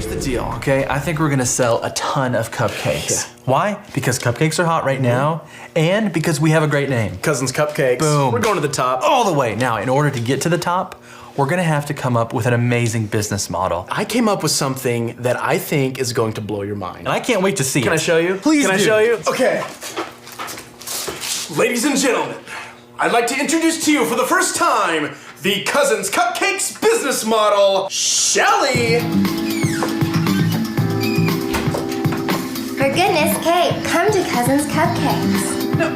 Here's the deal, okay? I think we're gonna sell a ton of cupcakes. Yeah. Why? Because cupcakes are hot right now, and because we have a great name. Cousins Cupcakes. Boom. We're going to the top. All the way. Now, in order to get to the top, we're gonna have to come up with an amazing business model. I came up with something that I think is going to blow your mind. And I can't wait to see it. Can I show you? Please Can I do. show you? Okay. Ladies and gentlemen, I'd like to introduce to you for the first time the Cousins Cupcakes business model, Shelly. For goodness, Kate, come to Cousins Cupcakes. No.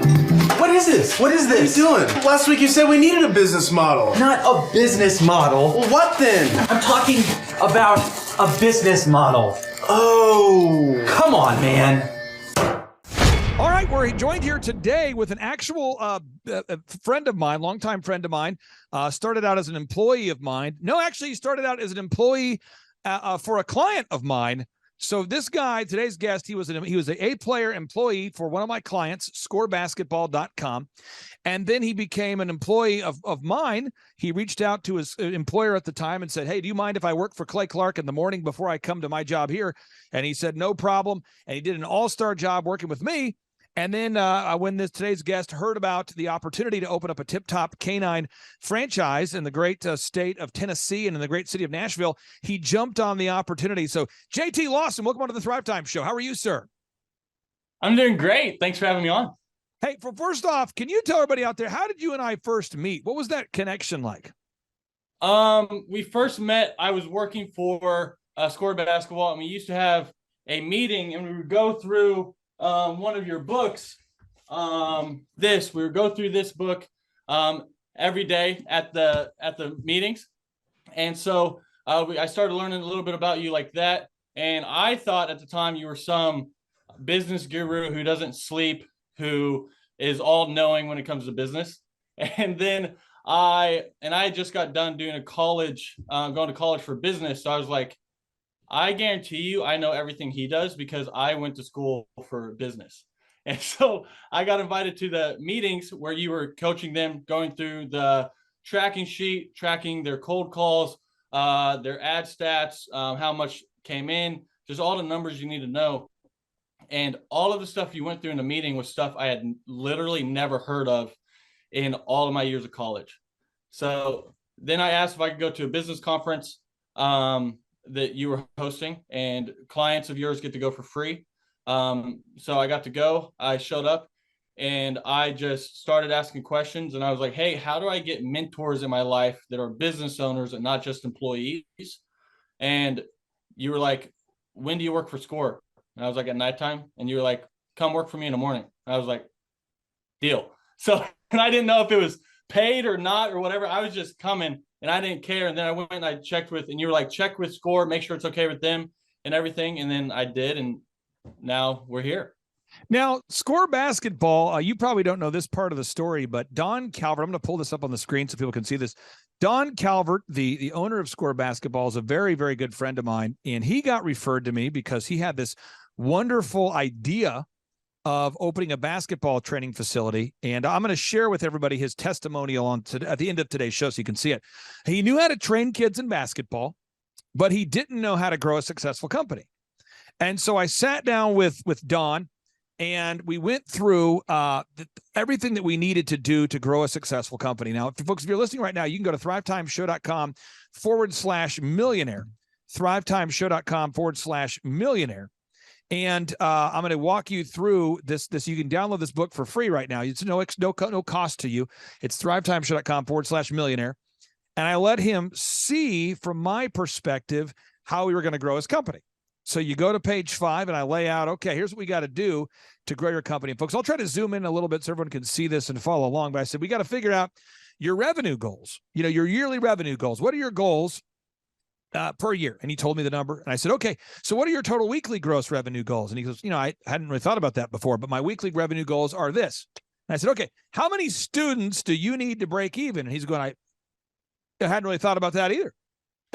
What is this? What is this? What are you doing? Last week you said we needed a business model. Not a business model. Well, what then? I'm talking about a business model. Oh. Come on, man. All right, we're joined here today with an actual friend of mine, longtime friend of mine. Started out as an employee of mine. No, actually, he started out as an employee for a client of mine. So this guy, today's guest, he was an A-player employee for one of my clients, scorebasketball.com. And then he became an employee of mine. He reached out to his employer at the time and said, hey, do you mind if I work for Clay Clark in the morning before I come to my job here? And he said, no problem. And he did an all-star job working with me. And then when today's guest heard about the opportunity to open up a tip-top canine franchise in the great state of Tennessee and in the great city of Nashville, he jumped on the opportunity. So JT Lawson, welcome on to the Thrive Time Show. How are you, sir? I'm doing great. Thanks for having me on. Hey, first off, can you tell everybody out there, how did you and I first meet? What was that connection like? We first met, I was working for Score Basketball, and we used to have a meeting, and we would go through one of your books. We would go through this book every day at the meetings, and so I started learning a little bit about you like that. And I thought at the time you were some business guru who doesn't sleep, who is all knowing when it comes to business. And then I just got done doing going to college for business. So I was like, I guarantee you, I know everything he does because I went to school for business. And so I got invited to the meetings where you were coaching them, going through the tracking sheet, tracking their cold calls, their ad stats, how much came in, just all the numbers you need to know. And all of the stuff you went through in the meeting was stuff I had literally never heard of in all of my years of college. So then I asked if I could go to a business conference that you were hosting, and clients of yours get to go for free. So I got to go. I showed up and I just started asking questions, and I was like, hey, how do I get mentors in my life that are business owners and not just employees? And you were like, when do you work for Score? And I was like, at nighttime. And you were like, come work for me in the morning. And I was like, deal. So, and I didn't know if it was paid or not or whatever. I was just coming and I didn't care. And then I went and I checked and you were like, check with Score, make sure it's okay with them and everything. And then I did. And now we're here. Now, Score Basketball, you probably don't know this part of the story, but Don Calvert, I'm going to pull this up on the screen so people can see this. Don Calvert, the owner of Score Basketball, is a very, very good friend of mine. And he got referred to me because he had this wonderful idea of opening a basketball training facility. And I'm going to share with everybody his testimonial at the end of today's show so you can see it. He knew how to train kids in basketball, but he didn't know how to grow a successful company. And so I sat down with Don, and we went through everything that we needed to do to grow a successful company. Now, folks, if you're listening right now, you can go to thrivetimeshow.com/millionaire, thrivetimeshow.com/millionaire. And I'm going to walk you through this. You can download this book for free right now. It's no cost to you. It's thrivetimeshow.com/millionaire. And I let him see from my perspective how we were going to grow his company. So you go to page 5 and I lay out, okay, here's what we got to do to grow your company. And folks, I'll try to zoom in a little bit so everyone can see this and follow along. But I said, we got to figure out your revenue goals, your yearly revenue goals. What are your goals per year? And he told me the number. And I said, okay, so what are your total weekly gross revenue goals? And he goes, I hadn't really thought about that before, but my weekly revenue goals are this. And I said, okay, how many students do you need to break even? And he's going, I hadn't really thought about that either.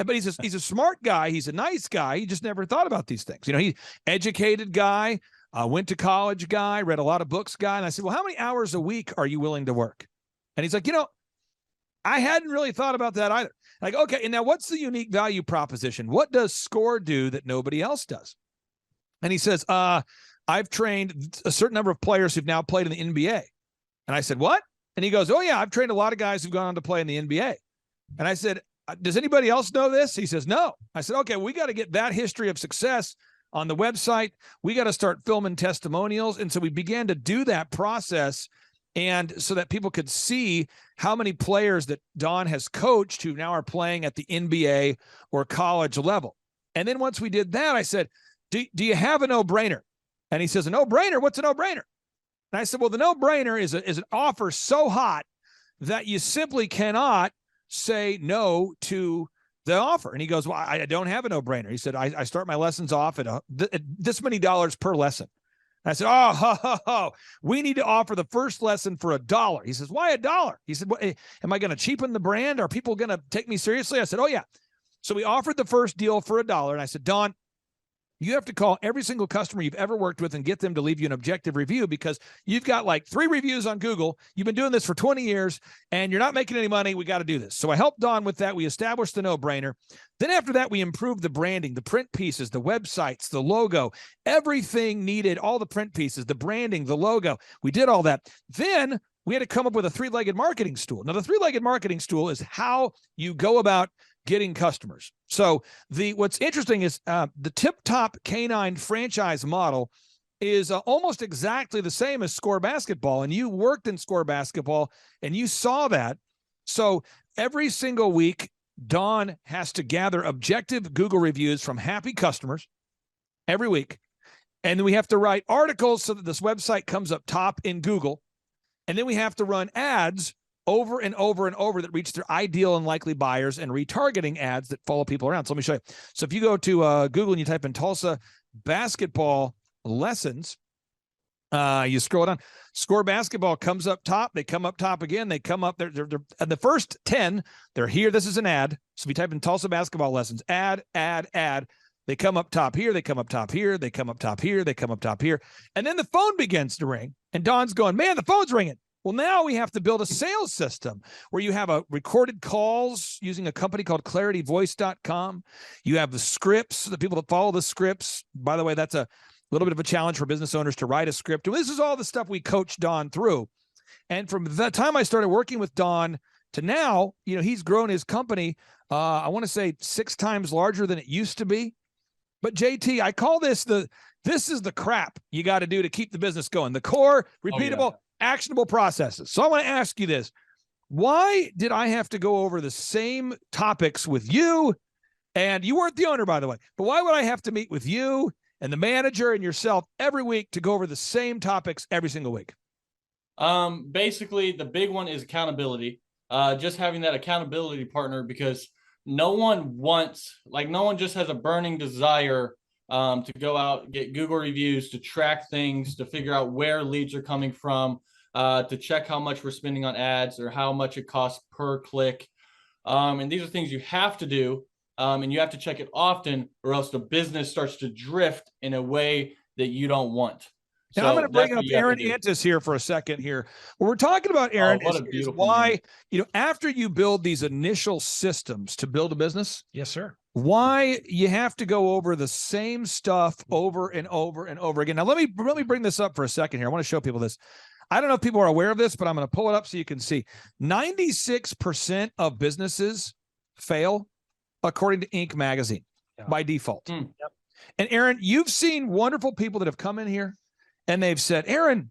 But he's a smart guy. He's a nice guy. He just never thought about these things. He educated guy, went to college guy, read a lot of books guy. And I said, well, how many hours a week are you willing to work? And he's like, I hadn't really thought about that either. Like, okay, and now what's the unique value proposition? What does SCORE do that nobody else does? And he says, I've trained a certain number of players who've now played in the NBA. And I said, what? And he goes, oh, yeah, I've trained a lot of guys who've gone on to play in the NBA. And I said, does anybody else know this? He says, no. I said, okay, we got to get that history of success on the website. We got to start filming testimonials. And so we began to do that process, and so that people could see how many players that Don has coached who now are playing at the NBA or college level. And then once we did that, I said, do you have a no-brainer? And he says, a no-brainer? What's a no-brainer? And I said, well, the no-brainer is an offer so hot that you simply cannot say no to the offer. And he goes, well, I don't have a no-brainer. He said, I start my lessons off at this many dollars per lesson. And I said, we need to offer the first lesson for $1. He says, why $1? He said, am I going to cheapen the brand? Are people going to take me seriously? I said, oh, yeah. So we offered the first deal for $1. And I said, Don, you have to call every single customer you've ever worked with and get them to leave you an objective review, because you've got like 3 reviews on Google. You've been doing this for 20 years and you're not making any money. We got to do this. So I helped Don with that. We established the no-brainer. Then after that, we improved the branding, the print pieces, the websites, the logo, everything needed, all the print pieces, the branding, the logo. We did all that. Then we had to come up with a 3-legged marketing stool. Now, the 3-legged marketing stool is how you go about getting customers. So what's interesting is the Tip Top Canine franchise model is almost exactly the same as SCORE basketball. And you worked in SCORE basketball and you saw that. So every single week, Don has to gather objective Google reviews from happy customers every week. And then we have to write articles so that this website comes up top in Google. And then we have to run ads over and over and over that reach their ideal and likely buyers, and retargeting ads that follow people around. So let me show you. So if you go to Google and you type in Tulsa basketball lessons, you scroll down, SCORE basketball comes up top. They come up top again. They come up there. They're the first 10, they're here. This is an ad. So if you type in Tulsa basketball lessons, ad, they come up top here. They come up top here. They come up top here. They come up top here. And then the phone begins to ring. And Don's going, man, the phone's ringing. Well, now we have to build a sales system where you have recorded calls using a company called clarityvoice.com. You have the scripts, the people that follow the scripts. By the way, that's a little bit of a challenge for business owners to write a script. And this is all the stuff we coach Don through. And from the time I started working with Don to now, he's grown his company, I want to say 6 times larger than it used to be. But JT, I call this this is the crap you got to do to keep the business going. The core, repeatable, actionable processes. So I want to ask you this. Why did I have to go over the same topics with you? And you weren't the owner, by the way, but why would I have to meet with you and the manager and yourself every week to go over the same topics every single week? Basically, the big one is accountability. Just having that accountability partner, because no one just has a burning desire to go out, get Google reviews, to track things, to figure out where leads are coming from, to check how much we're spending on ads or how much it costs per click. And these are things you have to do, and you have to check it often, or else the business starts to drift in a way that you don't want. And I'm going to bring up Aaron Antis here for a second here. What we're talking about, Aaron, is why, after you build these initial systems to build a business. Yes, sir. Why you have to go over the same stuff over and over and over again. Now, let me bring this up for a second here. I want to show people this. I don't know if people are aware of this, but I'm going to pull it up so you can see. 96% of businesses fail, according to Inc. magazine, by default. Yep. And Aaron, you've seen wonderful people that have come in here and they've said, Aaron,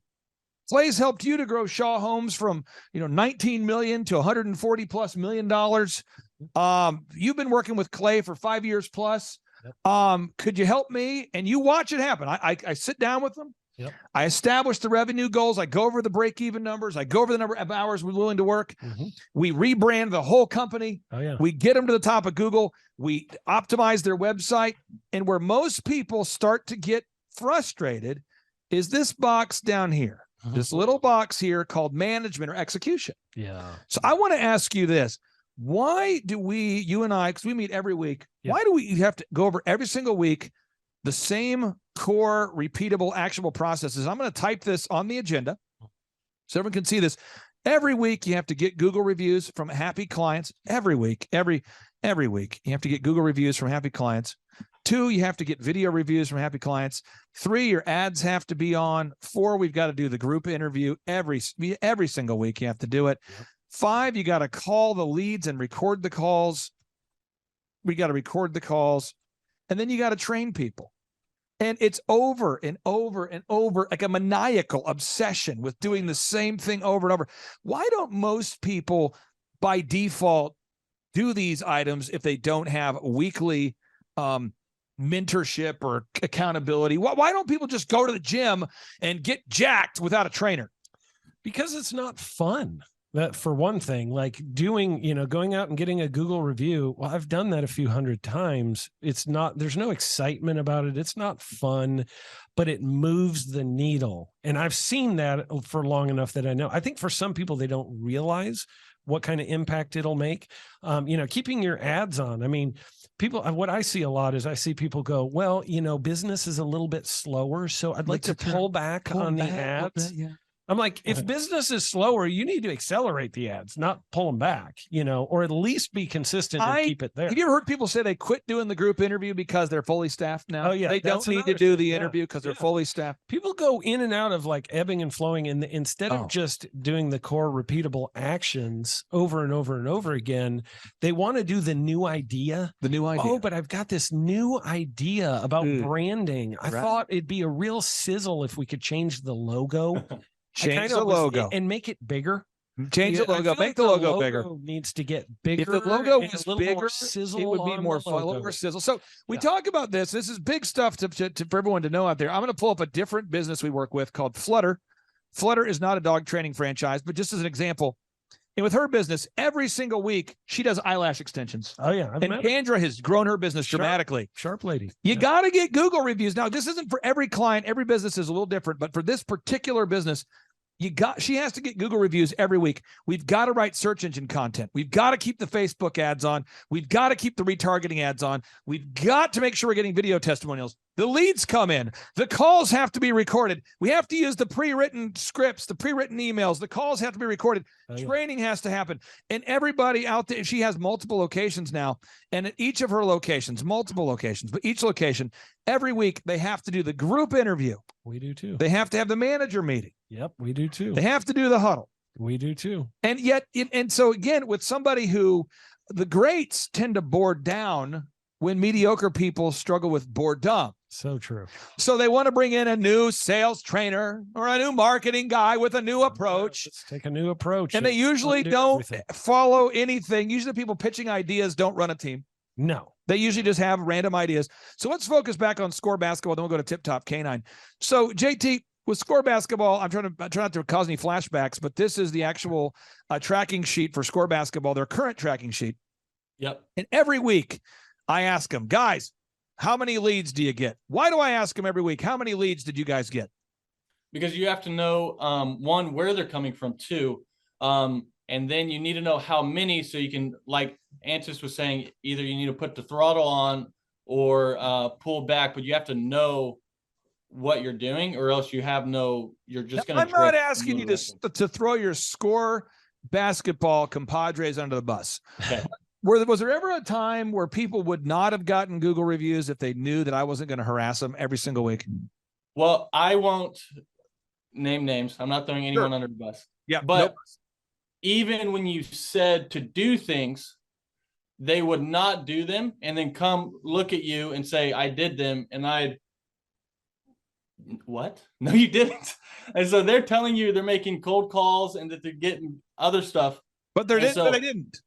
Clay's helped you to grow Shaw Homes from 19 million to 140 plus $1 million. You've been working with Clay for 5 years plus. Yep. Could you help me? And you watch it happen. I sit down with them. Yep. I establish the revenue goals. I go over the break-even numbers. I go over the number of hours we're willing to work. Mm-hmm. We rebrand the whole company. Oh, yeah. We get them to the top of Google. We optimize their website. And where most people start to get frustrated is this box down here. Mm-hmm. This little box here called management or execution. Yeah. So I want to ask you this. Why do you and I, because we meet every week, why do we have to go over every single week the same core, repeatable, actionable processes? I'm going to type this on the agenda so everyone can see this. Every week you have to get Google reviews from happy clients. Every week, every week you have to get Google reviews from happy clients. 2, you have to get video reviews from happy clients. 3, your ads have to be on. 4, we've got to do the group interview every single week. You have to do it. Yep. 5, you got to call the leads and record the calls. We got to record the calls, and then you got to train people. And it's over and over and over, like a maniacal obsession with doing the same thing over and over. Why don't most people by default do these items if they don't have weekly mentorship or accountability? Why don't people just go to the gym and get jacked without a trainer? Because it's not fun. That, for one thing, like doing, going out and getting a Google review. Well, I've done that a few hundred times. It's not, there's no excitement about it. It's not fun, but it moves the needle. And I've seen that for long enough that I know. I think for some people, they don't realize what kind of impact it'll make. Keeping your ads on. I mean, people, what I see a lot is I see people go, well, business is a little bit slower, so I'd like to pull back on the ads. Yeah. I'm like, if business is slower, you need to accelerate the ads, not pull them back, or at least be consistent and keep it there. Have you ever heard people say they quit doing the group interview because they're fully staffed now? Oh, yeah. They don't need to do the interview because they're fully staffed. People go in and out of like ebbing and flowing, and instead of just doing the core repeatable actions over and over and over again, they want to do the new idea. Oh, but I've got this new idea about branding. I thought it'd be a real sizzle if we could change the logo. Change the logo and make it bigger. Change the logo. Make the logo bigger. Needs to get bigger. If the logo was bigger, sizzle, it would be more sizzle. So we talk about this. This is big stuff for everyone to know out there. I'm going to pull up a different business we work with called Flutter. Flutter is not a dog training franchise, but just as an example, and with her business, every single week she does eyelash extensions. Oh yeah, and Kendra has grown her business dramatically. Sharp lady. You got to get Google reviews. Now, this isn't for every client. Every business is a little different, but for this particular business, she has to get Google reviews every week. We've got to write search engine content. We've got to keep the Facebook ads on. We've got to keep the retargeting ads on. We've got to make sure we're getting video testimonials. The leads come in. The calls have to be recorded. We have to use the pre-written scripts, the pre-written emails. The calls have to be recorded. Training has to happen. And everybody out there, she has multiple locations now. And at each of her locations, multiple locations, but each location, every week, they have to do the group interview. We do too. They have to have the manager meeting. Yep, we do too. They have to do the huddle. We do too. And yet, and so again, with somebody who the greats tend to bore down when mediocre people struggle with boredom. So true. So they want to bring in a new sales trainer or a new marketing guy with a new approach. Let's take a new approach. And they usually don't follow anything. Usually people pitching ideas don't run a team. No. They usually just have random ideas. So let's focus back on Score Basketball. Then we'll go to Tip Top Canine. So JT, with Score Basketball, I'm trying not to cause any flashbacks, but this is the actual tracking sheet for Score Basketball, their current tracking sheet. Yep. And every week I ask them, guys, how many leads do you get? Why do I ask them every week? How many leads did you guys get? Because you have to know, one, where they're coming from, two, and then you need to know how many, so you can, like Antis was saying, either you need to put the throttle on or pull back, but you have to know what you're doing, or else you're just going to. I'm not asking you to throw your Score Basketball compadres under the bus. Okay. Was there ever a time where people would not have gotten Google reviews if they knew that I wasn't going to harass them every single week? Well, I won't name names. I'm not throwing anyone under the bus. Yeah, but even when you said to do things, they would not do them and then come look at you and say, I did them. And what? No, you didn't. And so they're telling you they're making cold calls and that they're getting other stuff. But they didn't.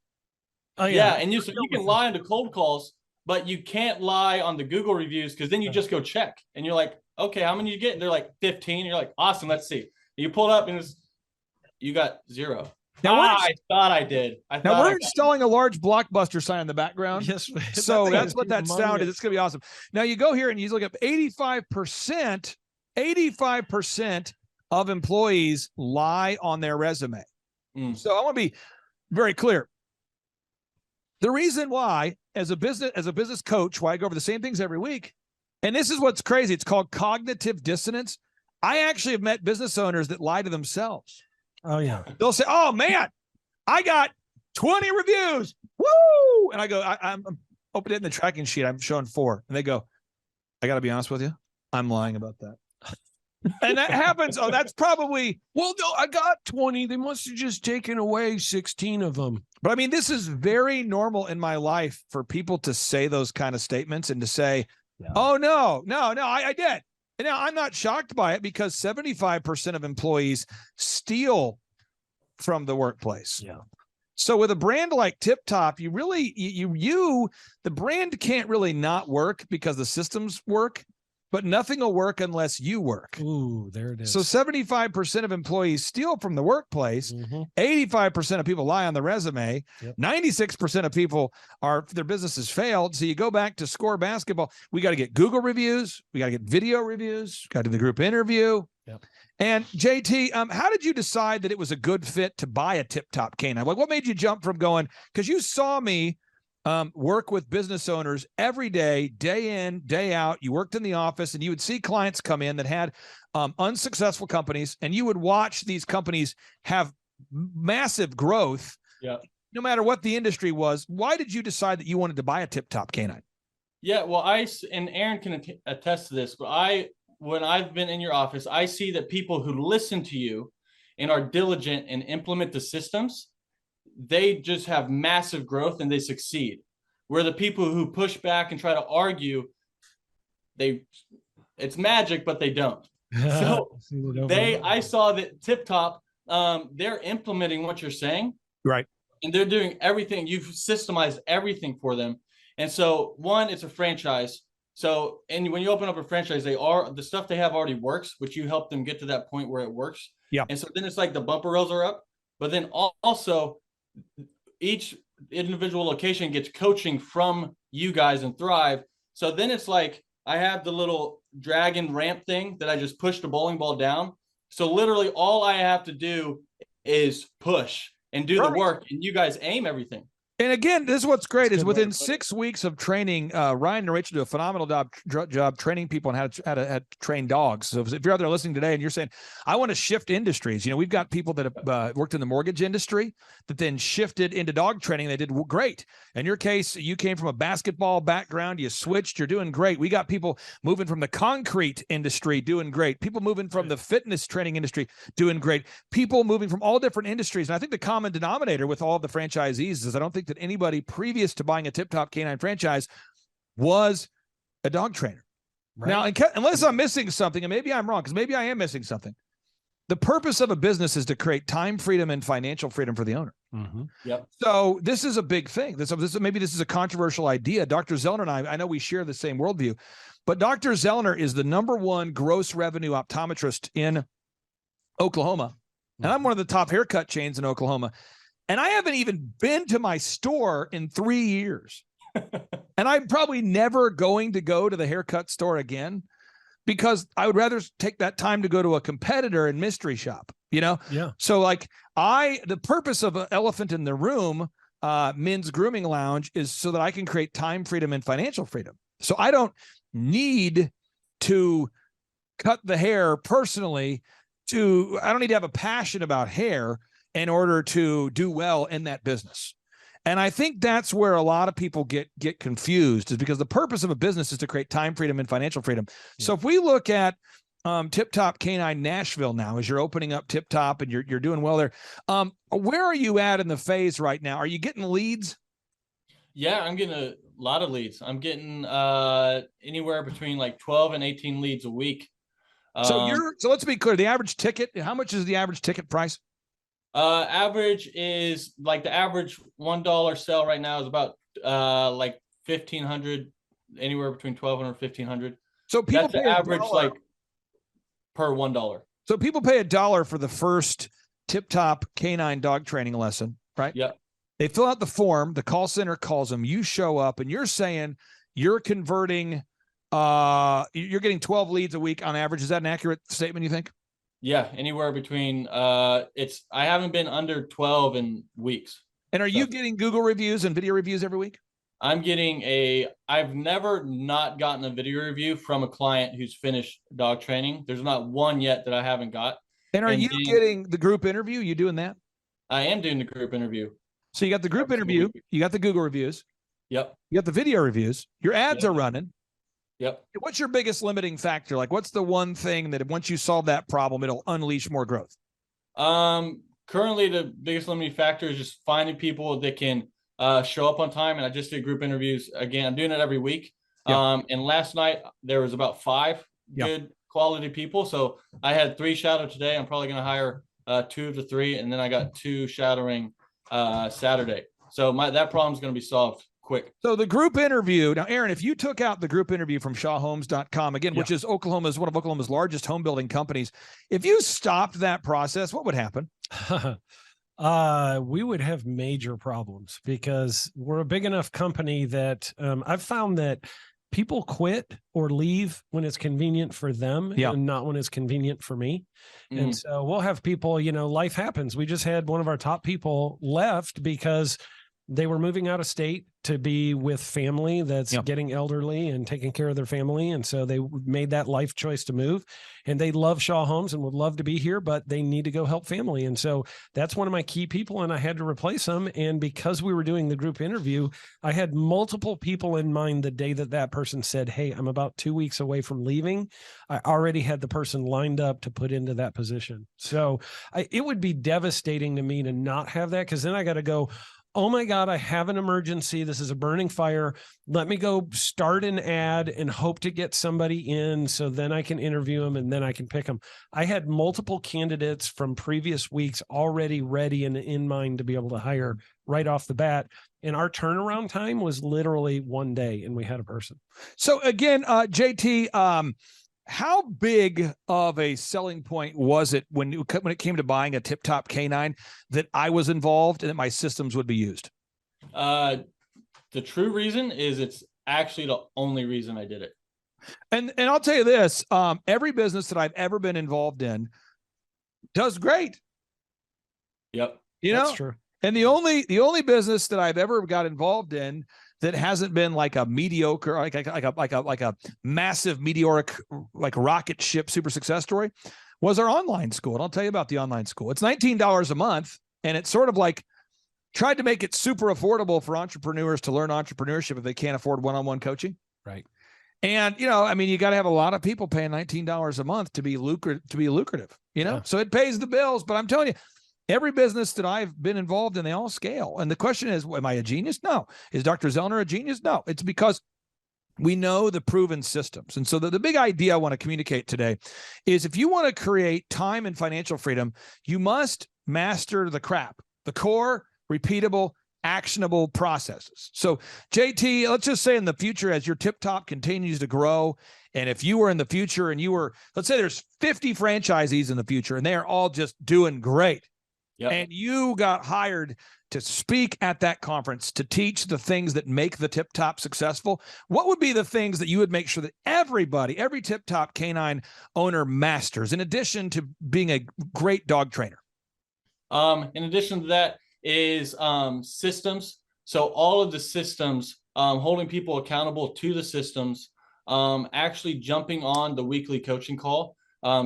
Oh yeah. And you can lie on the cold calls, but you can't lie on the Google reviews, because then you just go check and you're like, okay, how many you get? And they're like 15. You're like, awesome, let's see. You pull it up and you got 0. Now I thought I did. Now we're installing a large Blockbuster sign in the background. Yes. So that's what that sound is. It's going to be awesome. Now you go here and you look at 85% of employees lie on their resume. So I want to be very clear. The reason why, as a business coach, why I go over the same things every week, and this is what's crazy, it's called cognitive dissonance. I actually have met business owners that lie to themselves. Oh yeah. They'll say, "Oh man, I got 20 reviews. Woo!" And I go, I'm opening it in the tracking sheet. I'm showing 4. And they go, "I got to be honest with you. I'm lying about that." And that happens. Oh, that's probably, Well, no, I got 20. They must have just taken away 16 of them. but I mean, this is very normal in my life for people to say those kind of statements and to say, "Oh, no, I did." And now I'm not shocked by it because 75% of employees steal from the workplace. Yeah. So with a brand like Tip Top, you really, the brand can't really not work because the systems work, but nothing will work unless you work. Ooh, there it is. So 75% of employees steal from the workplace. 85% of people lie on the resume. 96% of people their businesses failed. So you go back to score basketball. We got to get Google reviews. We got to get video reviews. Got to do the group interview. Yep. And JT, how did you decide that it was a good fit to buy a Tip Top canine? Like, what made you jump from going? Because you saw me work with business owners every day, day in, day out. You worked in the office and you would see clients come in that had unsuccessful companies, and you would watch these companies have massive growth. Yeah. No matter what the industry was. Why did you decide that you wanted to buy a Tip Top canine? Yeah, well, and Aaron can attest to this, but when I've been in your office, I see that people who listen to you and are diligent and implement the systems, they just have massive growth and they succeed. Where the people who push back and try to argue, it's magic, but they don't. So I saw that Tip Top, they're implementing what you're saying. Right. And they're doing everything. You've systemized everything for them. And so one, it's a franchise. So, and when you open up a franchise, the stuff they have already works, which you help them get to that point where it works. Yeah. And so then it's like the bumper rails are up, but then also each individual location gets coaching from you guys and Thrive. So then it's like, I have the little dragon ramp thing that I just push the bowling ball down. So literally all I have to do is push and do the work, and you guys aim everything. And again, this is what's great is within 6 weeks of training, Ryan and Rachel do a phenomenal job training people on how to train dogs. So if you're out there listening today and you're saying, I want to shift industries, we've got people that have worked in the mortgage industry that then shifted into dog training. They did great. In your case, you came from a basketball background. You switched. You're doing great. We got people moving from the concrete industry doing great. People moving from the fitness training industry doing great. People moving from all different industries. And I think the common denominator with all of the franchisees is I don't think that anybody previous to buying a Tip Top canine franchise was a dog trainer. Right. Now, unless I'm missing something, and maybe I'm wrong, because maybe I am missing something. The purpose of a business is to create time freedom and financial freedom for the owner. Mm-hmm. Yep. So this is a big thing. Maybe this is a controversial idea. Dr. Zellner and I know we share the same worldview, but Dr. Zellner is the #1 gross revenue optometrist in Oklahoma. And I'm one of the top haircut chains in Oklahoma. And I haven't even been to my store in 3 years. And I'm probably never going to go to the haircut store again because I would rather take that time to go to a competitor and mystery shop, Yeah. So the purpose of an elephant in the room, men's grooming lounge, is so that I can create time freedom and financial freedom. So I don't need to cut the hair personally I don't need to have a passion about hair in order to do well in that business. And I think that's where a lot of people get confused, is because the purpose of a business is to create time freedom and financial freedom. Yeah. So if we look at Tip Top Canine Nashville now, as you're opening up Tip Top and you're doing well there, where are you at in the phase right now? Are you getting leads? Yeah, I'm getting a lot of leads. I'm getting anywhere between like 12 and 18 leads a week. So let's be clear. The average ticket, how much is the average ticket price? Average is like the average $1 sale right now is about like 1,500, anywhere between 1,200 and 1,500. So people pay average like per $1. So people pay $1 for the first Tip Top canine dog training lesson, right? Yeah. They fill out the form. The call center calls them. You show up, and you're saying you're converting. You're getting 12 leads a week on average. Is that an accurate statement, you think? Yeah, anywhere between I haven't been under 12 in weeks. And are you getting Google reviews and video reviews every week? I've never not gotten a video review from a client who's finished dog training. There's not one yet that I haven't got. And are And you then getting the group interview? You doing that? I am doing the group interview. So you got the group interview, you got the Google reviews, Yep. you got the video reviews, your ads Yep. are running. Yep. What's your biggest limiting factor? Like, what's the one thing that once you solve that problem, it'll unleash more growth? Currently the biggest limiting factor is just finding people that can show up on time. And I just did group interviews again. I'm doing it every week. Yeah. And last night there was about 5 Yeah. good quality people. So I had 3 shadow today. I'm probably going to hire 2 to 3, and then I got 2 shadowing Saturday. So that problem is going to be solved quick. So the group interview, now, Aaron, if you took out the group interview from shawhomes.com, again, which is one of Oklahoma's largest home building companies, if you stopped that process, what would happen? We would have major problems because we're a big enough company that I've found that people quit or leave when it's convenient for them and not when it's convenient for me. And so we'll have people, life happens. We just had one of our top people left because they were moving out of state to be with family that's getting elderly and taking care of their family. And so they made that life choice to move, and they love Shaw Homes and would love to be here, but they need to go help family. And so that's one of my key people, and I had to replace them. And because we were doing the group interview, I had multiple people in mind the day that person said, hey, I'm about 2 weeks away from leaving. I already had the person lined up to put into that position. So it would be devastating to me to not have that, because then I got to go, oh my God, I have an emergency. This is a burning fire. Let me go start an ad and hope to get somebody in so then I can interview them and then I can pick them. I had multiple candidates from previous weeks already ready and in mind to be able to hire right off the bat. And our turnaround time was literally 1 day, and we had a person. So again, JT, how big of a selling point was it when it came to buying a tip-top canine that I was involved and that my systems would be used? The true reason is it's actually the only reason I did it. And I'll tell you this, every business that I've ever been involved in does great. Yep. That's true. And the only business that I've ever got involved in that hasn't been like a mediocre, like a massive meteoric, like rocket ship super success story was our online school. And I'll tell you about the online school. It's $19 a month. And it's sort of like tried to make it super affordable for entrepreneurs to learn entrepreneurship if they can't afford one-on-one coaching. Right. And, you got to have a lot of people paying $19 a month to be lucrative, so it pays the bills. But I'm telling you, every business that I've been involved in, they all scale. And the question is, am I a genius? No. Is Dr. Zellner a genius? No. It's because we know the proven systems. And so the big idea I want to communicate today is if you want to create time and financial freedom, you must master the crap, the core, repeatable, actionable processes. So JT, let's just say in the future, as your Tip Top continues to grow, and if you were in the future and let's say there's 50 franchisees in the future and they are all just doing great. Yep. And you got hired to speak at that conference to teach the things that make the Tip Top successful. What would be the things that you would make sure that every Tip Top canine owner masters, in addition to being a great dog trainer? In addition to that is systems. So all of the systems, holding people accountable to the systems, actually jumping on the weekly coaching call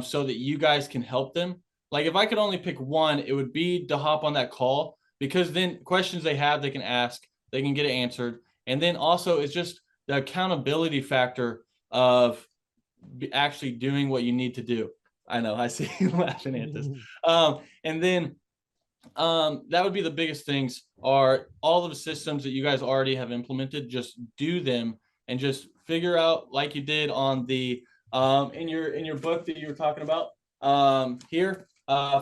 so that you guys can help them. Like if I could only pick one, it would be to hop on that call, because then questions they have, they can ask, they can get it answered. And then also it's just the accountability factor of actually doing what you need to do. I know, I see you laughing at this. And then that would be the biggest things are all of the systems that you guys already have implemented. Just do them and just figure out, like you did on the in your book that you were talking about here.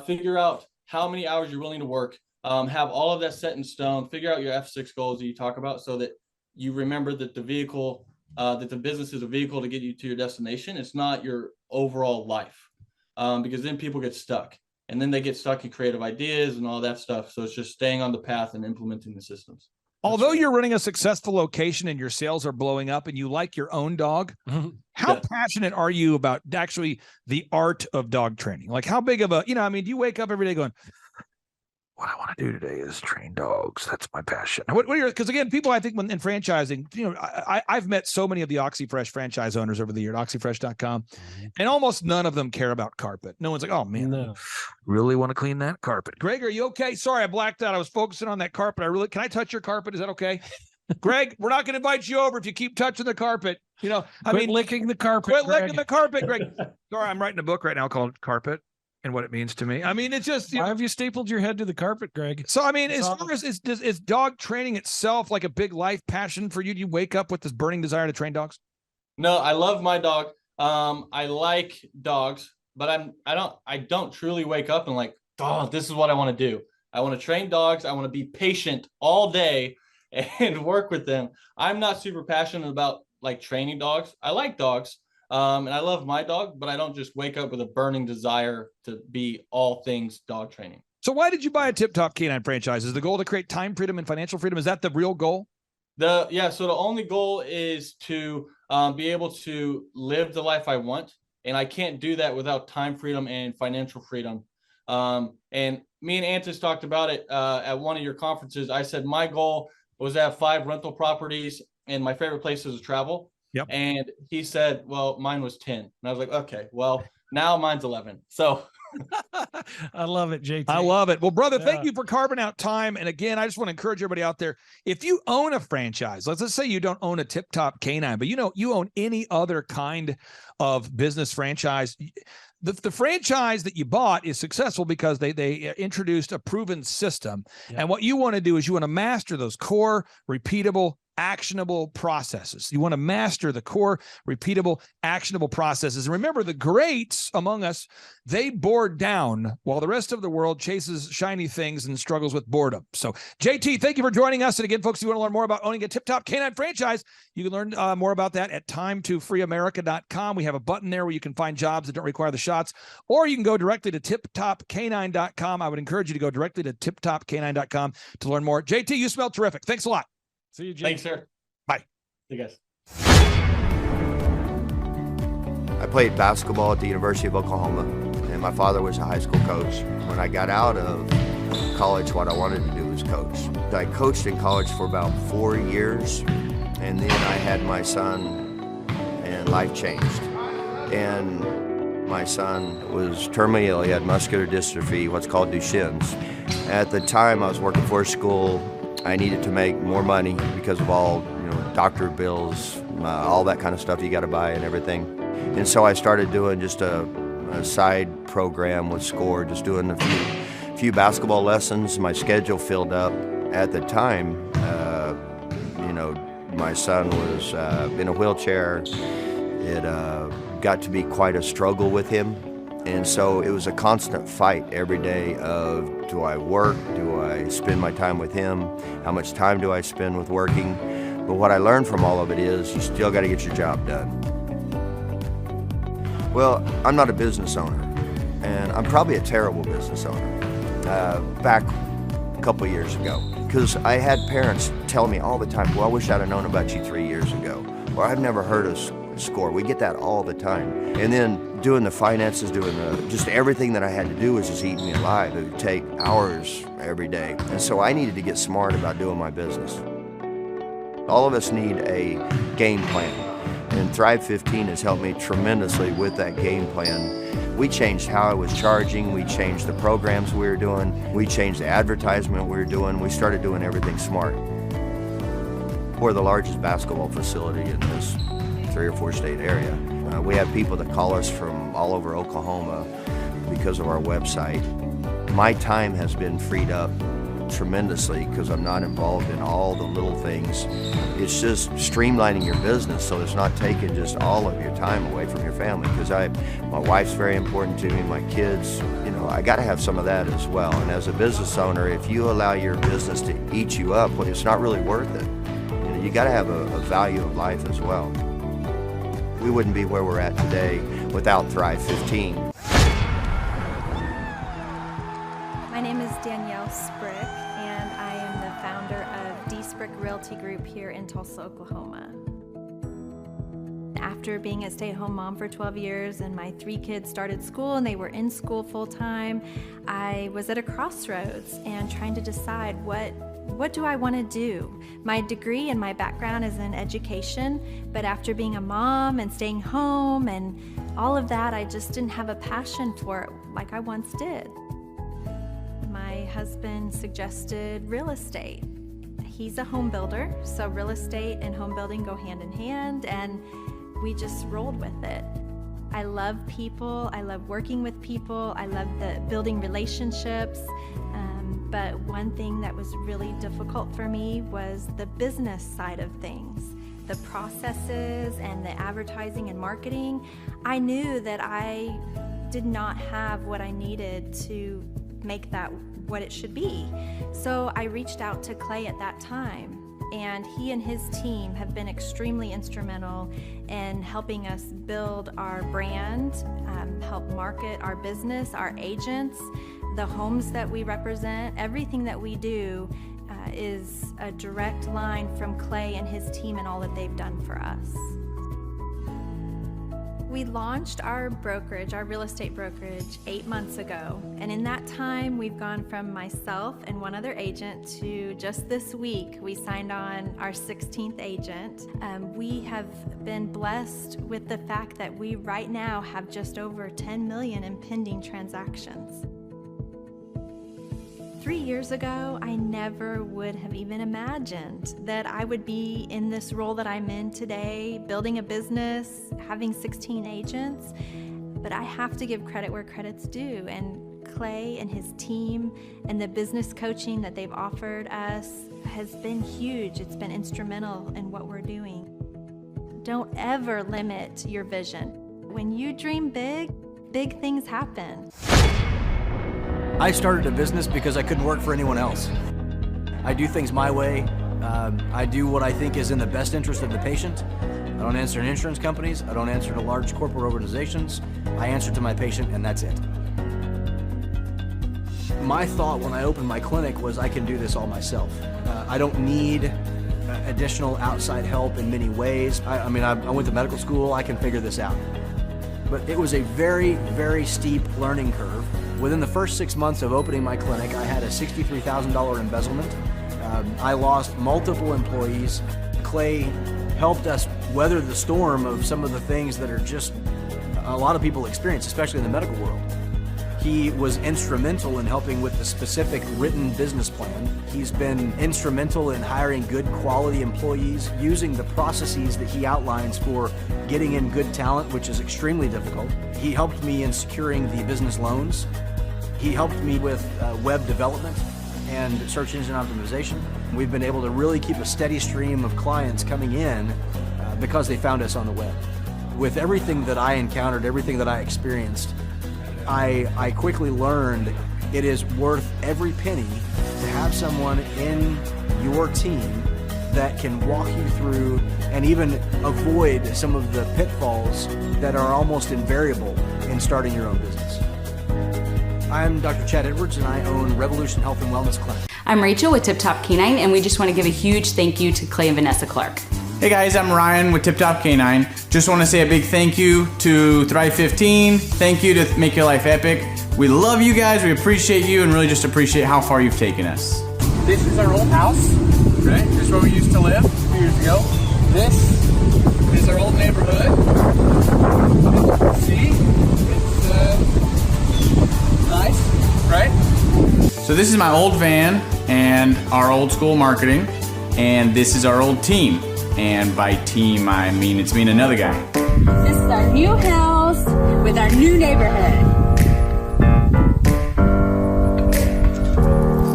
Figure out how many hours you're willing to work, have all of that set in stone, figure out your F6 goals that you talk about so that you remember that the vehicle, that the business is a vehicle to get you to your destination. It's not your overall life, because then people get stuck and then they get stuck in creative ideas and all that stuff. So it's just staying on the path and implementing the systems. Although you're running a successful location and your sales are blowing up and you like your own dog, how passionate are you about actually the art of dog training? Like how big of a, do you wake up every day going, what I want to do today is train dogs. That's my passion. What are your, because again, people, I think when in franchising, I've met so many of the OxyFresh franchise owners over the year at oxyfresh.com, and almost none of them care about carpet. No one's like, oh man, no. Really want to clean that carpet. Greg, are you okay? Sorry, I blacked out. I was focusing on that carpet. Can I touch your carpet? Is that okay? Greg, we're not going to invite you over if you keep touching the carpet. Quit licking the carpet. Quit licking the carpet, Greg. Sorry, I'm writing a book right now called Carpet and What It Means to Me. I mean, it's just... Why have you stapled your head to the carpet, Greg? So, I mean, as far as is dog training itself like a big life passion for you? Do you wake up with this burning desire to train dogs? No, I love my dog. I like dogs, but I don't truly wake up and like, oh, this is what I want to do. I want to train dogs. I want to be patient all day and work with them. I'm not super passionate about like training dogs. I like dogs. And I love my dog, but I don't just wake up with a burning desire to be all things dog training. So why did you buy a Tip Top Canine franchise? Is the goal to create time freedom and financial freedom? Is that the real goal? So the only goal is to be able to live the life I want. And I can't do that without time freedom and financial freedom. And me and Antis talked about it at one of your conferences. I said my goal was to have 5 rental properties, and my favorite places to travel. Yep. And he said, well, mine was 10. And I was like, okay, well, now mine's 11. So I love it, JT. I love it. Well, brother, thank you for carving out time. And again, I just want to encourage everybody out there. If you own a franchise, let's say you don't own a Tip Top Canine, but you own any other kind of business franchise. The franchise that you bought is successful because they introduced a proven system. Yep. And what you want to do is you want to master those core, repeatable, actionable processes. You want to master the core, repeatable, actionable processes. And remember, the greats among us, they bored down while the rest of the world chases shiny things and struggles with boredom. So, JT, thank you for joining us. And again, folks, if you want to learn more about owning a Tip Top Canine franchise, you can learn more about that at timetofreeamerica.com. We have a button there where you can find jobs that don't require the shots, or you can go directly to tiptopcanine.com. I would encourage you to go directly to tiptopcanine.com to learn more. JT, you smell terrific. Thanks a lot. See you, Jay. Thanks, sir. Bye. See you guys. I played basketball at the University of Oklahoma, and my father was a high school coach. When I got out of college, what I wanted to do was coach. I coached in college for about 4 years, and then I had my son, and life changed. And my son was terminally ill. He had muscular dystrophy, what's called Duchenne's. At the time, I was working for a school. I needed to make more money because of all, doctor bills, all that kind of stuff you got to buy and everything. And so I started doing just a side program with SCORE, just doing a few basketball lessons. My schedule filled up. At the time, my son was in a wheelchair. It got to be quite a struggle with him. And so it was a constant fight every day of, do I work? Do I spend my time with him? How much time do I spend with working? But what I learned from all of it is you still got to get your job done. Well, I'm not a business owner, and I'm probably a terrible business owner. Back a couple years ago, because I had parents tell me all the time, well, I wish I'd have known about you 3 years ago, or I've never heard of SCORE. We get that all the time. And then doing the finances, just everything that I had to do was just eating me alive. It would take hours every day. And so I needed to get smart about doing my business. All of us need a game plan. And Thrive 15 has helped me tremendously with that game plan. We changed how I was charging. We changed the programs we were doing. We changed the advertisement we were doing. We started doing everything smart. We're the largest basketball facility in this 3 or 4 state area. We have people that call us from all over Oklahoma because of our website. My time has been freed up tremendously because I'm not involved in all the little things. It's just streamlining your business so it's not taking just all of your time away from your family, because my wife's very important to me, my kids, I got to have some of that as well. And as a business owner, if you allow your business to eat you up, well, it's not really worth it. You got to have a value of life as well. We wouldn't be where we're at today without Thrive 15. My name is Danielle Sprick, and I am the founder of D Sprick Realty Group here in Tulsa, Oklahoma. after being a stay-at-home mom for 12 years and my 3 kids started school and they were in school full-time, I was at a crossroads and trying to decide what do I want to do? My degree and my background is in education, but after being a mom and staying home and all of that, I just didn't have a passion for it like I once did. My husband suggested real estate. He's a home builder, so real estate and home building go hand in hand, and we just rolled with it. I love people, I love working with people, I love building relationships, but one thing that was really difficult for me was the business side of things. The processes and the advertising and marketing. I knew that I did not have what I needed to make that what it should be. So I reached out to Clay at that time, and he and his team have been extremely instrumental in helping us build our brand, help market our business, our agents, the homes that we represent. Everything that we do is a direct line from Clay and his team and all that they've done for us. We launched our brokerage, our real estate brokerage, 8 months ago. And in that time, we've gone from myself and one other agent to just this week, we signed on our 16th agent. We have been blessed with the fact that we right now have just over 10 million in pending transactions. 3 years ago, I never would have even imagined that I would be in this role that I'm in today, building a business, having 16 agents. But I have to give credit where credit's due. And Clay and his team and the business coaching that they've offered us has been huge. It's been instrumental in what we're doing. Don't ever limit your vision. When you dream big, big things happen. I started a business because I couldn't work for anyone else. I do things my way. I do what I think is in the best interest of the patient. I don't answer to insurance companies. I don't answer to large corporate organizations. I answer to my patient, and that's it. My thought when I opened my clinic was I can do this all myself. I don't need additional outside help in many ways. I went to medical school. I can figure this out. But it was a very, very steep learning curve. Within the first 6 months of opening my clinic, I had a $63,000 embezzlement. I lost multiple employees. Clay helped us weather the storm of some of the things that are just a lot of people experience, especially in the medical world. He was instrumental in helping with the specific written business plan. He's been instrumental in hiring good quality employees, using the processes that he outlines for getting in good talent, which is extremely difficult. He helped me in securing the business loans. He helped me with web development and search engine optimization. We've been able to really keep a steady stream of clients coming in because they found us on the web. With everything that I encountered, everything that I experienced, I quickly learned it is worth every penny to have someone in your team that can walk you through and even avoid some of the pitfalls that are almost invariable in starting your own business. I'm Dr. Chad Edwards, and I own Revolution Health and Wellness Clinic. I'm Rachel with Tip Top Canine, and we just want to give a huge thank you to Clay and Vanessa Clark. Hey guys, I'm Ryan with Tip Top Canine. Just want to say a big thank you to Thrive 15. Thank you to Make Your Life Epic. We love you guys, we appreciate you, and really just appreciate how far you've taken us. This is our old house, right? This is where we used to live a few years ago. This is our old neighborhood. See? It's nice, right? So this is my old van and our old school marketing, and this is our old team. And by team, I mean it's me and another guy. This is our new house with our new neighborhood.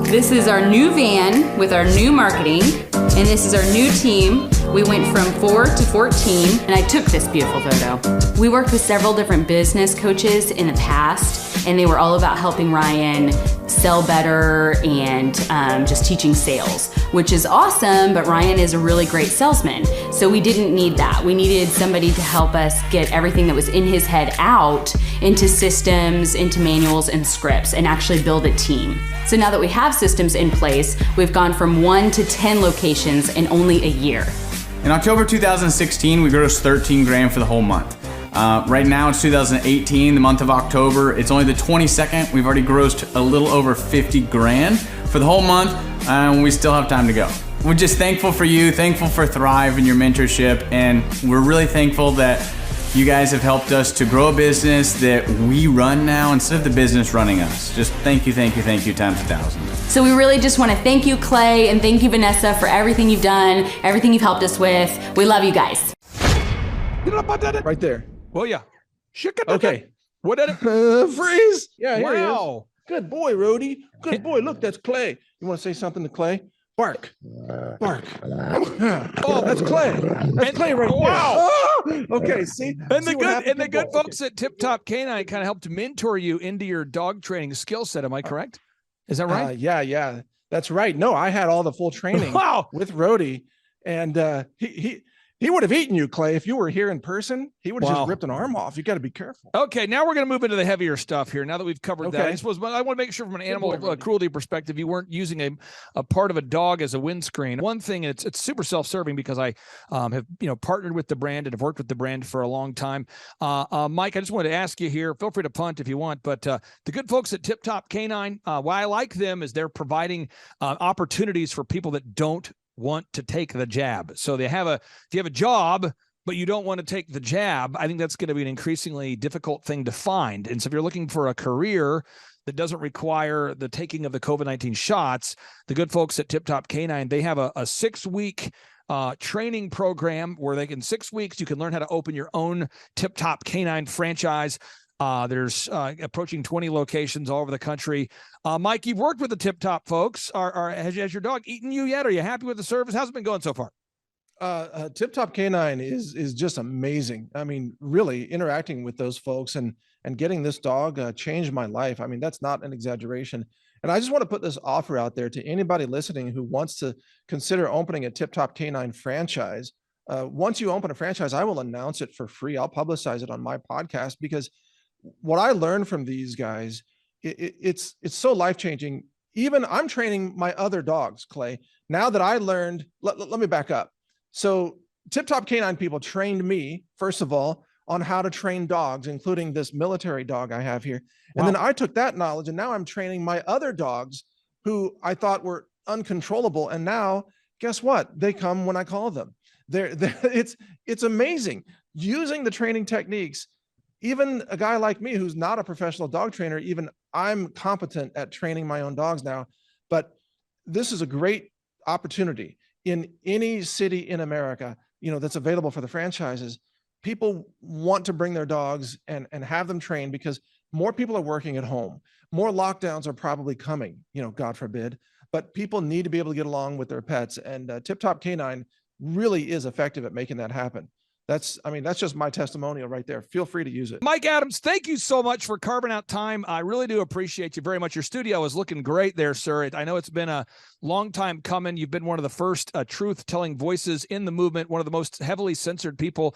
This is our new van with our new marketing, and this is our new team. We went from 4 to 14, and I took this beautiful photo. We worked with several different business coaches in the past, and they were all about helping Ryan sell better and just teaching sales, which is awesome, but Ryan is a really great salesman. So we didn't need that. We needed somebody to help us get everything that was in his head out into systems, into manuals and scripts, and actually build a team. So now that we have systems in place, we've gone from 1 to 10 locations in only a year. In October 2016, we grossed 13 grand for the whole month. Right now it's 2018, the month of October. It's only the 22nd. We've already grossed a little over 50 grand for the whole month, and we still have time to go. We're just thankful for you, thankful for Thrive and your mentorship, and we're really thankful that you guys have helped us to grow a business that we run now instead of the business running us. Just thank you times 1,000. So we really just want to thank you, Clay, and thank you, Vanessa, for everything you've done, everything you've helped us with. We love you guys. Right there. Well, yeah. Okay. What did it? Freeze. Yeah, here he is. Wow. Good boy, Rhodey. Good boy. Look, that's Clay. You want to say something to Clay? Bark. Bark. Oh, that's Clay. That's Clay right there. Wow. Oh, okay, see? And See the what happened? good Good boy. folks at Tip Top Canine kind of helped mentor you into your dog training skill set. Am I correct? Is that right? Yeah. That's right. No, I had all the full training with Rhodey, and he would have eaten you, Clay, if you were here in person. He would have just ripped an arm off. You got to be careful. Okay, now we're going to move into the heavier stuff here. Now that we've covered that, Okay. I suppose I want to make sure from an animal boy, cruelty perspective, you weren't using a part of a dog as a windscreen. One thing, it's super self-serving because I have partnered with the brand and have worked with the brand for a long time. Mike, I just wanted to ask you here. Feel free to punt if you want, but the good folks at Tip Top Canine, why I like them is they're providing opportunities for people that don't want to take the jab. So if you have a job, but you don't want to take the jab, I think that's going to be an increasingly difficult thing to find. And so if you're looking for a career that doesn't require the taking of the COVID-19 shots, the good folks at Tip Top Canine, they have a 6-week training program where in 6 weeks, you can learn how to open your own Tip Top Canine franchise. There's approaching 20 locations all over the country. Mike, you've worked with the Tip Top folks. Has your dog eaten you yet? Are you happy with the service? How's it been going so far? Tip Top Canine is just amazing. I mean, really interacting with those folks and getting this dog changed my life. I mean, that's not an exaggeration. And I just want to put this offer out there to anybody listening who wants to consider opening a Tip Top Canine franchise. Once you open a franchise, I will announce it for free. I'll publicize it on my podcast because what I learned from these guys, it's so life-changing. Even I'm training my other dogs, Clay. Now that I learned, let me back up. So Tip Top Canine people trained me, first of all, on how to train dogs, including this military dog I have here. And then I took that knowledge and now I'm training my other dogs who I thought were uncontrollable. And now guess what? They come when I call them. It's amazing using the training techniques. Even a guy like me, who's not a professional dog trainer, even I'm competent at training my own dogs now. But this is a great opportunity in any city in America, that's available for the franchises. People want to bring their dogs and have them trained because more people are working at home. More lockdowns are probably coming, God forbid, but people need to be able to get along with their pets. And Tip Top Canine really is effective at making that happen. That's just my testimonial right there. Feel free to use it. Mike Adams, thank you so much for carving out time. I really do appreciate you very much. Your studio is looking great there, sir. I know it's been a long time coming. You've been one of the first truth-telling voices in the movement, one of the most heavily censored people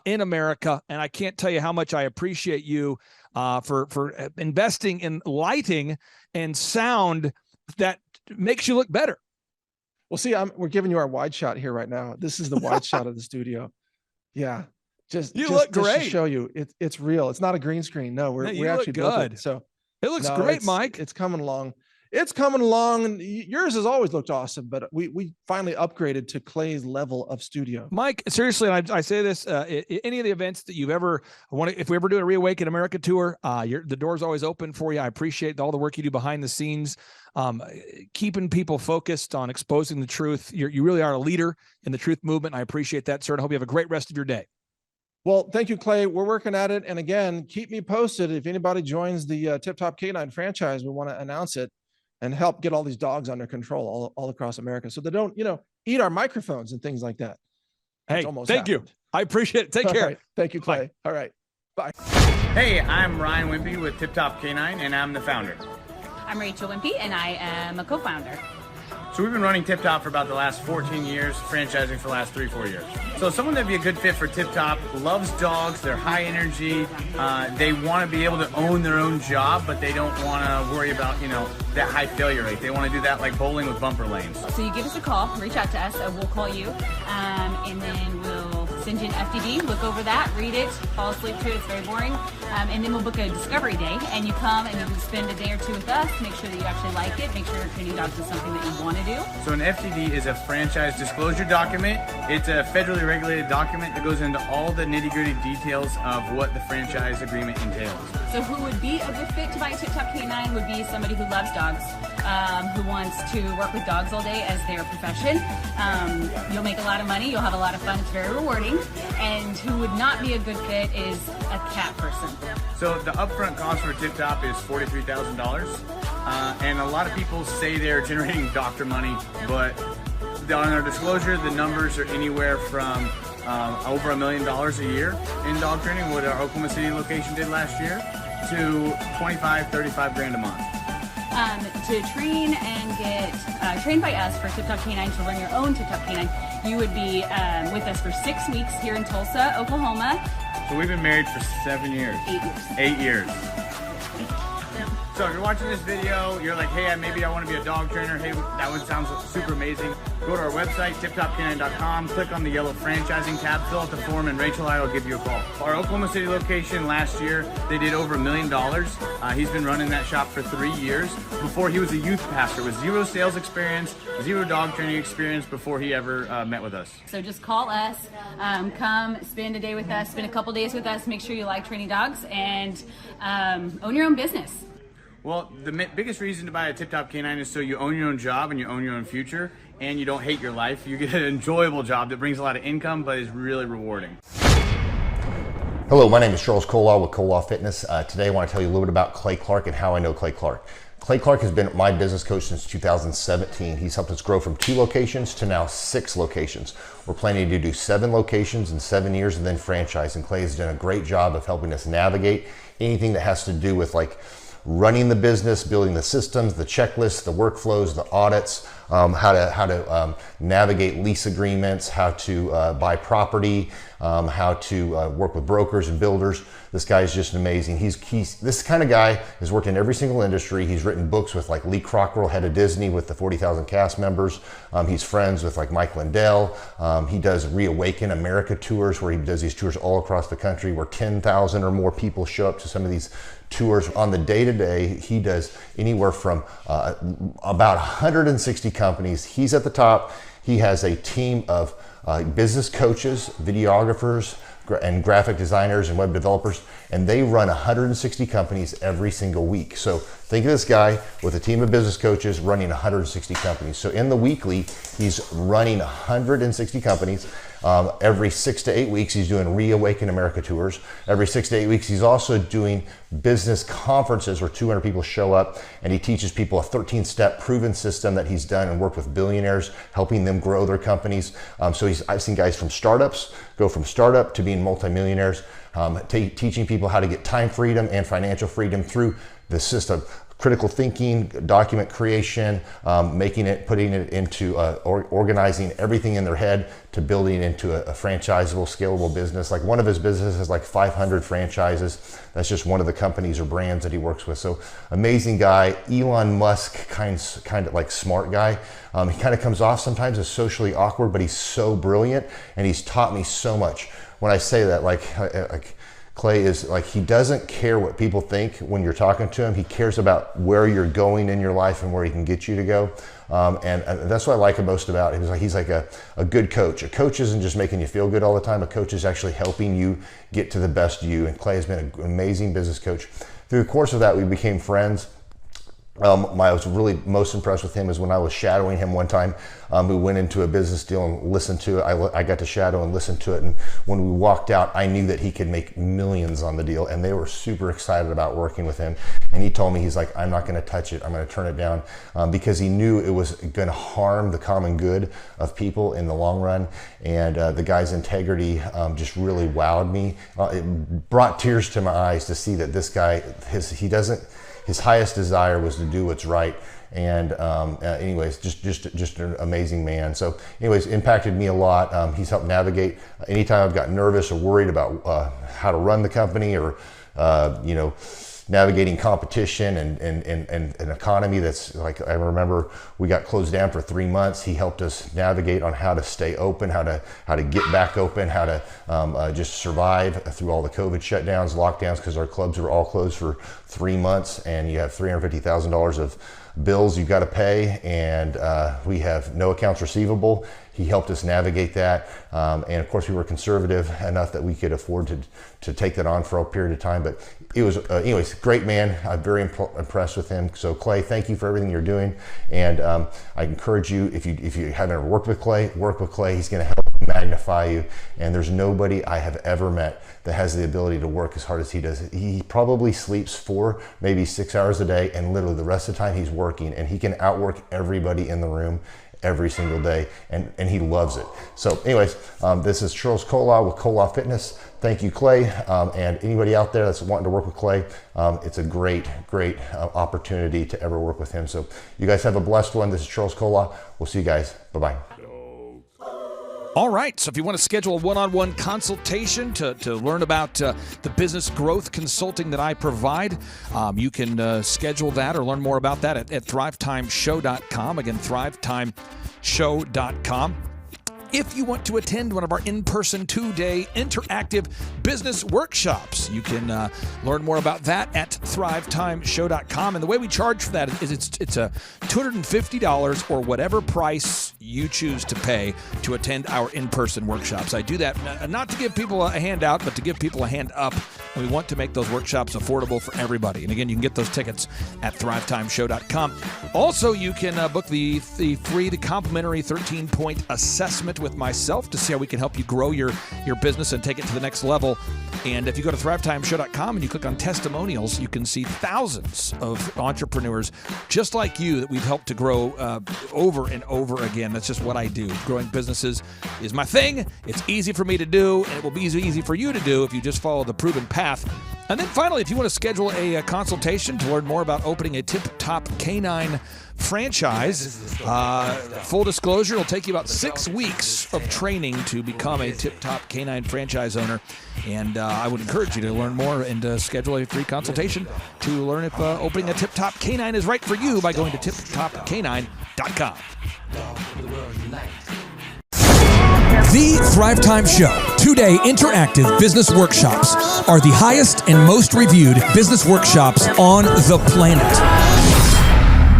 in America. And I can't tell you how much I appreciate you for investing in lighting and sound that makes you look better. Well, see, we're giving you our wide shot here right now. This is the wide shot of the studio. Yeah, just look great. Just to show you, it's real. It's not a green screen. No, we actually built it. So it looks great, Mike. It's coming along. It's coming along. Yours has always looked awesome, but we finally upgraded to Clay's level of studio. Mike, seriously, and I say this: any of the events that you've ever wanted, if we ever do a Reawaken America tour, the door's always open for you. I appreciate all the work you do behind the scenes, keeping people focused on exposing the truth. You really are a leader in the truth movement. I appreciate that, sir. And I hope you have a great rest of your day. Well, thank you, Clay. We're working at it, and again, keep me posted if anybody joins the Tip Top Canine franchise. We want to announce it and help get all these dogs under control all across America so they don't, eat our microphones and things like that. Hey, thank you. I appreciate it. Take care. Right. Thank you, Clay. Bye. All right. Bye. Hey, I'm Ryan Wimpy with Tip Top Canine, and I'm the founder. I'm Rachel Wimpy, and I am a co-founder. So we've been running Tip Top for about the last 14 years, franchising for the last 3-4 years. So someone that'd be a good fit for Tip Top loves dogs, they're high energy, they want to be able to own their own job, but they don't want to worry about, that high failure rate. They want to do that like bowling with bumper lanes. So you give us a call, reach out to us, we'll call you, and then we'll send you an FDD, look over that, read it, fall asleep to it, it's very boring, and then we'll book a discovery day, and you come and you spend a day or two with us, make sure that you actually like it, make sure your training dogs is something that you want to do. So an FDD is a franchise disclosure document. It's a federally regulated document that goes into all the nitty-gritty details of what the franchise agreement entails. So who would be a good fit to buy a Tip Top Canine would be somebody who loves dogs, who wants to work with dogs all day as their profession. You'll make a lot of money, you'll have a lot of fun, it's very rewarding. And who would not be a good fit is a cat person. So the upfront cost for Tip Top is $43,000. And a lot of people say they're generating doctor money, but on our disclosure, the numbers are anywhere from over $1 million a year in dog training, what our Oklahoma City location did last year, to 25, 35 grand a month. To train and get trained by us for Tip Top Canine, to run your own Tip Top Canine, you would be with us for 6 weeks here in Tulsa, Oklahoma. So we've been married for 7 years. 8 years. 8 years. So if you're watching this video, you're like, hey, maybe I want to be a dog trainer. Hey, that one sounds super amazing. Go to our website, tiptopcanine.com, click on the yellow franchising tab, fill out the form, and Rachel and I will give you a call. Our Oklahoma City location last year, they did over $1 million. He's been running that shop for 3 years. Before, he was a youth pastor with 0 sales experience, 0 dog training experience before he ever met with us. So just call us, come spend a day with us, spend a couple days with us, make sure you like training dogs, and own your own business. Well, the biggest reason to buy a Tip Top Canine is so you own your own job and you own your own future, and you don't hate your life. You get an enjoyable job that brings a lot of income, but is really rewarding. Hello, my name is Charles Colaw with Colaw Fitness. Today I want to tell you a little bit about Clay Clark and how I know Clay Clark. Clay Clark has been my business coach since 2017. He's helped us grow from 2 locations to now 6 locations. We're planning to do 7 locations in 7 years and then franchise. And Clay has done a great job of helping us navigate anything that has to do with like running the business, building the systems, the checklists, the workflows, the audits, how to navigate lease agreements, how to buy property, how to work with brokers and builders. This guy is just amazing. He's this kind of guy has worked in every single industry. He's written books with like Lee Crockrell, head of Disney, with the 40,000 cast members. He's friends with like Mike Lindell. He does Reawaken America tours, where he does these tours all across the country, where 10,000 or more people show up to some of these tours. On the day-to-day, he does anywhere from about 160 companies. He's at the top. He has a team of business coaches, videographers, and graphic designers and web developers, and they run 160 companies every single week. So think of this guy with a team of business coaches running 160 companies. So in the weekly, he's running 160 companies. Every 6 to 8 weeks, he's doing Reawaken America tours. Every 6 to 8 weeks, he's also doing business conferences where 200 people show up, and he teaches people a 13-step proven system that he's done and worked with billionaires, helping them grow their companies. So I've seen guys from startups go from startup to being multimillionaires, teaching people how to get time freedom and financial freedom through the system. Critical thinking, document creation, putting it into organizing everything in their head to building into a franchisable, scalable business. Like one of his businesses has like 500 franchises. That's just one of the companies or brands that he works with. So amazing guy. Elon Musk kind of like smart guy. He kind of comes off sometimes as socially awkward, but he's so brilliant, and he's taught me so much. When I say that, like Clay is like, he doesn't care what people think when you're talking to him. He cares about where you're going in your life and where he can get you to go. And that's what I like most about him. He's like a good coach. A coach isn't just making you feel good all the time. A coach is actually helping you get to the best you. And Clay has been an amazing business coach. Through the course of that, we became friends. I was really most impressed with him is when I was shadowing him one time. We went into a business deal and listened to it. I got to shadow and listen to it. And when we walked out, I knew that he could make millions on the deal. And they were super excited about working with him. And he told me, he's like, I'm not going to touch it. I'm going to turn it down, because he knew it was going to harm the common good of people in the long run. And the guy's integrity just really wowed me. It brought tears to my eyes to see that this guy, his highest desire was to do what's right And anyways, just an amazing man. So anyways, impacted me a lot. He's helped navigate anytime I've got nervous or worried about how to run the company, or navigating competition and an economy that's like, I remember we got closed down for 3 months. He helped us navigate on how to stay open, how to get back open, how to just survive through all the COVID shutdowns, lockdowns, because our clubs were all closed for 3 months, and you have $350,000 of bills you've got to pay, and we have no accounts receivable. He helped us navigate that, and of course we were conservative enough that we could afford to take that on for a period of time. But it was, anyways, great man. I'm very impressed with him. So Clay, thank you for everything you're doing, and I encourage you, if you haven't ever worked with Clay, work with Clay. He's going to help magnify you, and there's nobody I have ever met that has the ability to work as hard as he does. He probably sleeps 4, maybe 6 hours a day, and literally the rest of the time he's working, and he can outwork everybody in the room every single day, and he loves it. So anyways, this is Charles Kola with Kola Fitness. Thank you, Clay, and anybody out there that's wanting to work with Clay, it's a great opportunity to ever work with him. So you guys have a blessed one. This is Charles Kola. We'll see you guys. Bye-bye. All right, so if you want to schedule a one-on-one consultation to learn about the business growth consulting that I provide, you can schedule that or learn more about that at thrivetimeshow.com. Again, thrivetimeshow.com. If you want to attend one of our in-person 2-day interactive business workshops, you can learn more about that at thrivetimeshow.com. And the way we charge for that is it's a $250 or whatever price you choose to pay to attend our in-person workshops. I do that not to give people a handout, but to give people a hand up. We want to make those workshops affordable for everybody. And again, you can get those tickets at thrivetimeshow.com. Also, you can book the complimentary 13-point assessment with myself to see how we can help you grow your business and take it to the next level. And if you go to thrivetimeshow.com and you click on testimonials, you can see thousands of entrepreneurs just like you that we've helped to grow over and over again. That's just what I do. Growing businesses is my thing. It's easy for me to do, and it will be easy for you to do if you just follow the proven path. And then finally, if you want to schedule a consultation to learn more about opening a tip-top canine franchise, full disclosure, it'll take you about 6 weeks of training to become a tip-top canine franchise owner. And I would encourage you to learn more and schedule a free consultation to learn if opening a tip-top canine is right for you by going to tiptopcanine.com. The Thrive Time Show 2-day interactive business workshops are the highest and most reviewed business workshops on the planet.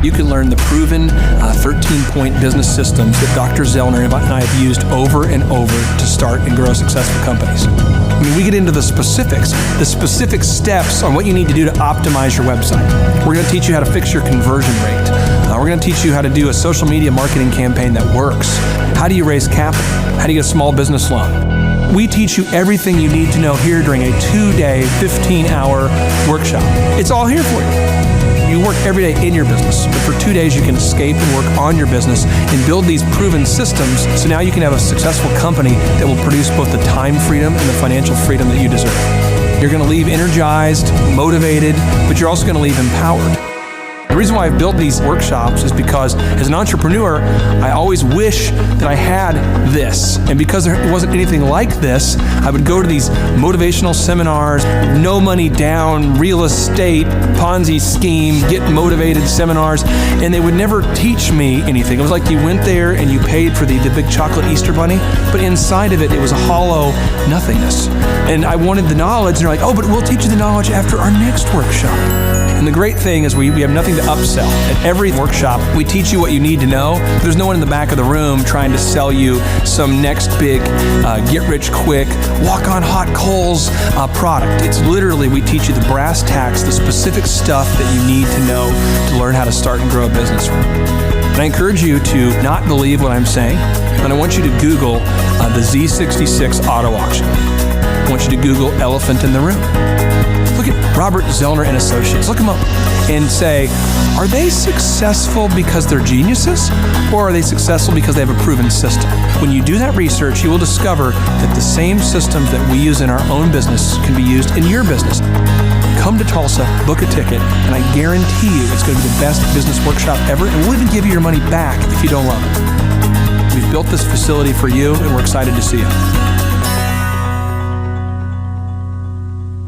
You can learn the proven 13-point business systems that Dr. Zellner and I have used over and over to start and grow successful companies. I mean, we get into the specific steps on what you need to do to optimize your website. We're going to teach you how to fix your conversion rate. We're going to teach you how to do a social media marketing campaign that works. How do you raise capital? How do you get a small business loan? We teach you everything you need to know here during a 2-day, 15-hour workshop. It's all here for you. You work every day in your business, but for 2 days you can escape and work on your business and build these proven systems so now you can have a successful company that will produce both the time freedom and the financial freedom that you deserve. You're going to leave energized, motivated, but you're also going to leave empowered. The reason why I've built these workshops is because as an entrepreneur, I always wish that I had this. And because there wasn't anything like this, I would go to these motivational seminars, no money down, real estate, Ponzi scheme, get motivated seminars, and they would never teach me anything. It was like you went there and you paid for the big chocolate Easter bunny, but inside of it, it was a hollow nothingness. And I wanted the knowledge, and they're like, oh, but we'll teach you the knowledge after our next workshop. And the great thing is we have nothing to upsell. At every workshop, we teach you what you need to know. There's no one in the back of the room trying to sell you some next big get-rich-quick, walk-on-hot coals product. It's literally, we teach you the brass tacks, the specific stuff that you need to know to learn how to start and grow a business. And I encourage you to not believe what I'm saying, and I want you to Google the Z66 auto auction. I want you to Google elephant in the room. Look at Robert Zellner and Associates. Look them up and say, are they successful because they're geniuses, or are they successful because they have a proven system? When you do that research, you will discover that the same systems that we use in our own business can be used in your business. Come to Tulsa, book a ticket, and I guarantee you it's going to be the best business workshop ever, and we'll even give you your money back if you don't love it. We've built this facility for you, and we're excited to see you.